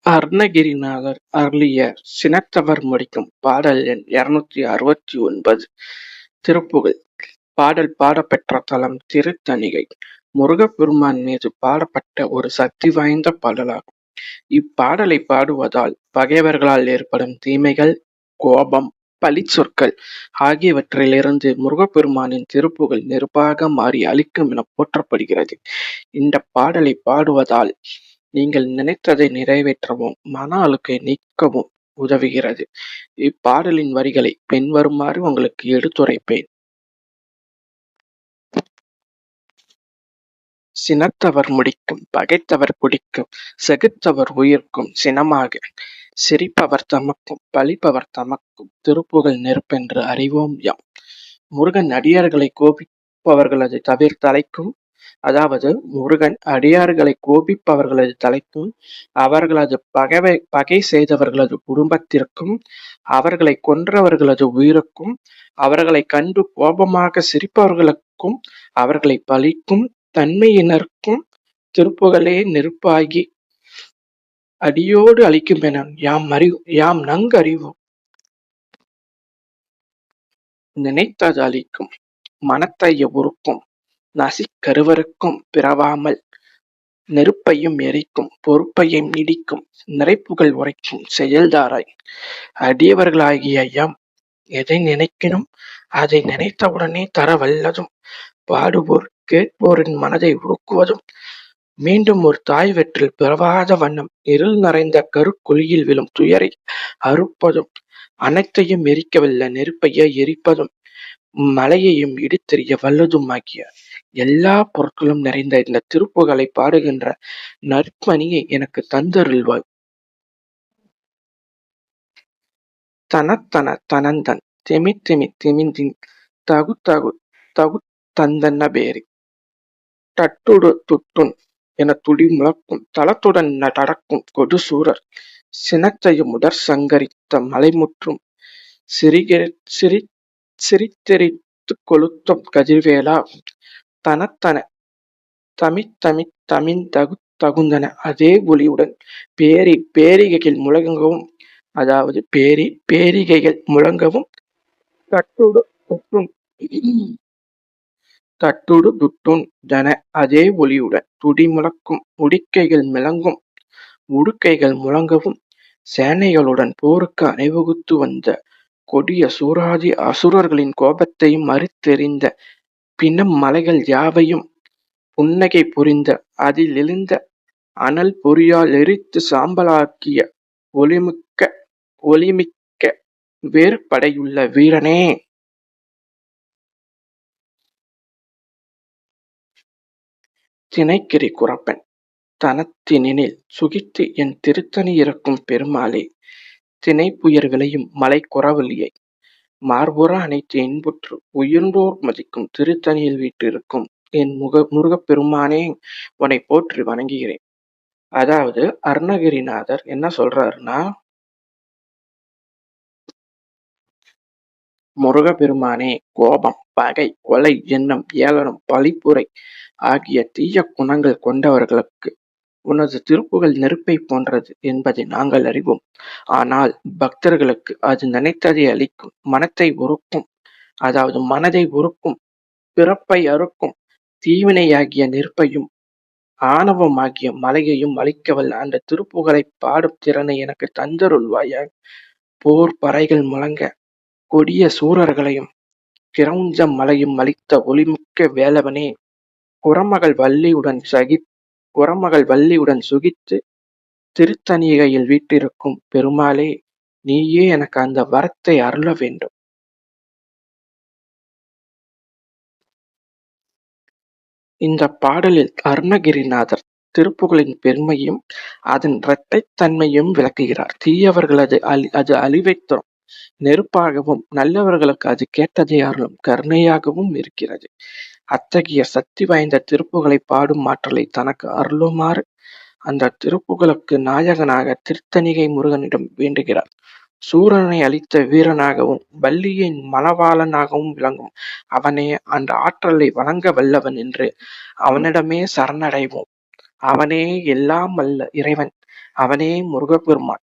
அருணகிரிநாதர் அருளிய சினத்தவர் முடிக்கும் பாடல் எண் 269. திருப்புகழ். பாடல் பாடப்பெற்ற தலம் திருத்தணிகை. முருகப்பெருமான் மீது பாடப்பட்ட ஒரு சக்தி வாய்ந்த பாடலாகும். இப்பாடலை பாடுவதால் பகைவர்களால் ஏற்படும் தீமைகள், கோபம், பழிச்சொற்கள் ஆகியவற்றிலிருந்து முருகப்பெருமானின் திருப்புகழ் நெருப்பாக மாறி அழிக்கும் என போற்றப்படுகிறது. இந்த பாடலை பாடுவதால் நீங்கள் நினைத்ததை நிறைவேற்றவும் மன அழுக்கை நீக்கவும் உதவுகிறது. இப்பாடலின் வரிகளை பின்வருமாறு உங்களுக்கு எடுத்துரைப்பேன். சினத்தவர் முடிக்கும் பகைத்தவர் குடிக்கும் செகுத்தவர் உயிர்க்கும் சினமாக சிரிப்பவர் தமக்கும் பழிப்பவர் தமக்கும் திருப்புகழ் நெருப்பென்று அறிவோம் யாம். முருகன் அடியார்களை கோபிப்பவர்களது தலைக்கும், அதாவது முருகன் அடியார்களை கோபிப்பவர்களது தலைக்கும், அவர்களது பகை செய்தவர்களது குடும்பத்திற்கும், அவர்களை கொன்றவர்களது உயிருக்கும், அவர்களை கண்டு கோபமாக சிரிப்பவர்களுக்கும், அவர்களை பழிக்கும் தன்மையினருக்கும் திருப்புகழே நெருப்பாகி அடியோடு அழிக்கும் என யாம் நன்கு அறிவோம். நினைத்தது அழிக்கும், மனத்தைய உருக்கும், நசிக்கருவருக்கும் பிறவாமல் நெருப்பையும் எரிக்கும், பொறுப்பையும் இடிக்கும், நிறைப்புகள் உரைக்கும் செயல்தாராய். அடியவர்களாகிய யாம் எதை நினைக்கணும் அதை நினைத்தவுடனே தர வல்லதும், பாடுவோர் கேட்போரின் மனதை உருக்குவதும், மீண்டும் ஒரு தாய் வெற்றில் பிறவாத வண்ணம் இருள் நிறைந்த கருக்குழியில் விழும் துயரை அறுப்பதும், அனைத்தையும் எரிக்கவல்ல நெருப்பையே எரிப்பதும், மலையையும் இடித்தெறிய வல்லதும் ஆகிய எல்லா பொருட்களும் நிறைந்த இந்த திருப்புகழை பாடுகின்ற நற்பணியை எனக்கு தந்தருள்வாய். தனத்தன தனந்தன் திமி திமிந்தின் தகு தகு தகு தந்தன்ன பேரி தட்டுடு துட்டுன் என துடி முழக்கும் தளத்துடன் நடக்கும் கொடுசூரர் சினத்தையும் முதற் சங்கரித்த மலைமுற்றும் சிரித்தெரித்து கொளுத்தும் கதிர்வேலா தனத்தன தமிழ் தகுந்தன அதே ஒளியுடன் பேரிகைகள் முழங்கவும், அதாவது பேரிகைகள் முழங்கவும், தட்டுடு துட்டுன் தன அதே ஒளியுடன் துடி முழக்கும் உடுக்கைகள் முழங்கவும், சேனைகளுடன் போருக்கு அணிவகுத்து வந்த கொடிய சூராதி அசுரர்களின் கோபத்தையும் அறுத்தெறிந்த பின்னம் மலைகள் யாவையும் புன்னகை புரிந்த அதில் எழுந்த அனல் பொறியால் எரித்து சாம்பலாக்கிய ஒளிமிக்க வேறுபடையுள்ள வீரனே. தினைக்கிரி குறப்பன் தனத்தினில் சுகித்து என் திருத்தணி இருக்கும் பெருமாளே, தினைப்புயர் விளையும் மலை குறவலியை மார்புற அனைத்து இன்புற்று உயர்ந்தோர் மதிக்கும் திருத்தணியில் வீட்டிருக்கும் என் முருகப்பெருமானே, உன்னை போற்றி வணங்குகிறேன். அதாவது அருணகிரிநாதர் என்ன சொல்றாருன்னா, முருகப்பெருமானே, கோபம், பகை, கொலை, எண்ணம், ஏளனம், பழிப்புரை ஆகிய தீய குணங்கள் கொண்டவர்களுக்கு உனது திருப்புகழ் நெருப்பை போன்றது என்பதை நாங்கள் அறிவோம். ஆனால் பக்தர்களுக்கு அது நினைத்ததை அளிக்கும், மனத்தை உருக்கும், அதாவது மனதை உருக்கும், பிறப்பை அறுக்கும் தீவினையாகிய நெருப்பையும் ஆணவமாகிய மலையையும் அழிக்கவல்ல அந்த திருப்புகழை பாடும் திறனை எனக்கு தந்தருள்வாயாக. போர் பறைகள் முழங்க கொடிய சூரர்களையும் கிரௌஞ்ச மலையும் அளித்த ஒளிமிக்க வேலவனே, குரமகள் வள்ளியுடன் சுகித்து திருத்தணிகையில் வீட்டிருக்கும் பெருமாளே, நீயே எனக்கு அந்த வரத்தை அருள வேண்டும். இந்த பாடலில் அருணகிரிநாதர் திருப்புகழின் பெருமையும் அதன் இரட்டைத்தன்மையும் விளக்குகிறார். தீயவர்களது அது அழிவை தரும் நெருப்பாகவும், நல்லவர்களுக்கு அது கேட்டதை அருளும் கருணையாகவும் இருக்கிறது. அத்தகைய சக்தி வாய்ந்த திருப்புகழை பாடும் ஆற்றலை தனக்கு அருளுமாறு அந்த திருப்புகழுக்கு நாயகனாக திருத்தணிகை முருகனிடம் வேண்டுகிறார். சூரனை அழித்த வீரனாகவும் வள்ளியின் மணவாளனாகவும் விளங்கும் அவனே அந்த ஆற்றலை வழங்க வல்லவன் என்று அவனிடமே சரணடைவோம். அவனே எல்லாம் வல்ல இறைவன். அவனே முருகப்பெருமான்.